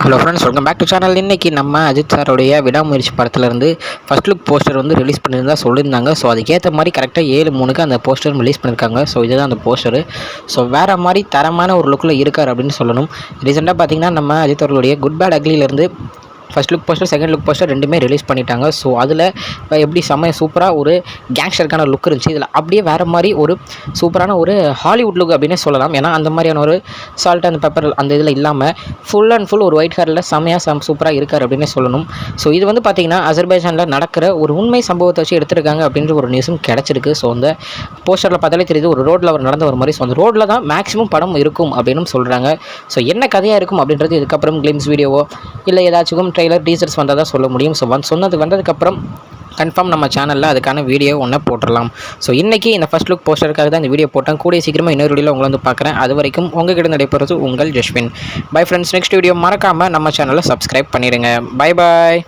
Hello friends, welcome back to channel. இன்றைக்கி நம்ம அஜித் சாரோடைய விடாமுயற்சி படத்துலேருந்து ஃபஸ்ட் லுக் போஸ்டர் வந்து ரிலீஸ் பண்ணியிருந்தா சொல்லியிருந்தாங்க. ஸோ அதுக்கேற்ற மாதிரி கரெக்டாக 7/3 அந்த போஸ்டர் ரிலீஸ் பண்ணியிருக்காங்க. ஸோ இதுதான் அந்த போஸ்டரு. ஸோ வேறு மாதிரி தரமான ஒரு லுக்கில் இருக்கார் அப்படின்னு சொல்லணும். ரீசெண்டாக பார்த்தீங்கன்னா நம்ம அஜித் அவர்களுடைய குட் பேட் அக்லிலேருந்து first look poster, second look poster ரெண்டுமே ரிலீஸ் பண்ணிட்டாங்க. ஸோ அதில் எப்படி சூப்பராக ஒரு கேங்ஸ்டருக்கான லுக் இருந்துச்சு. இதில் அப்படியே வேறு மாதிரி ஒரு சூப்பரான ஒரு ஹாலிவுட் லுக் அப்படின்னே சொல்லலாம். ஏன்னா அந்த மாதிரியான ஒரு சால்ட் அண்ட் பெப்பர் அந்த இதில் இல்லாமல் ஃபுல் அண்ட் ஃபுல் ஒரு ஒயிட் ஹேரில் சூப்பராக இருக்கார் அப்படின்னே சொல்லணும். ஸோ இது வந்து பார்த்திங்கன்னா அசர்பைஜானில் நடக்கிற ஒரு உண்மை சம்பவத்தை வச்சு எடுத்திருக்காங்க அப்படின்ற ஒரு நியூஸும் கிடச்சிருக்கு. ஸோ அந்த போஸ்டரில் பார்த்தாலே தெரியுது ஒரு ரோட்டில் அவர் நடந்த ஒரு மாதிரி. ஸோ அந்த ரோட்டில் தான் மேக்ஸிமம் படம் இருக்கும் அப்படின்னு சொல்கிறாங்க. ஸோ என்ன கதையாக இருக்கும் அப்படின்றது இதுக்கப்புறம் கிளிம்ஸ் வீடியோவோ இல்லை ஏதாச்சும் ட்ரெய்லர் டீசர்ஸ் வந்தால் தான் சொல்ல முடியும். ஸோ வந்ததுக்கப்புறம் கன்ஃபார்ம் நம்ம சேனலில் அதுக்கான வீடியோ ஒன்று போட்டுடலாம். ஸோ இன்றைக்கி இந்த ஃபஸ்ட் லுக் போஸ்டருக்காக தான் இந்த வீடியோ போட்டேன். கூடிய சீக்கிரமாக இன்னொரு வீடியோவில் உங்களை வந்து பார்க்குறேன். அது வரைக்கும் உங்ககிட்ட நடைபெறுவது உங்கள் Jaswin. Bye friends, next video மறக்காமல் நம்ம சேனலை சப்ஸ்கிரைப் பண்ணிடுங்க. Bye bye.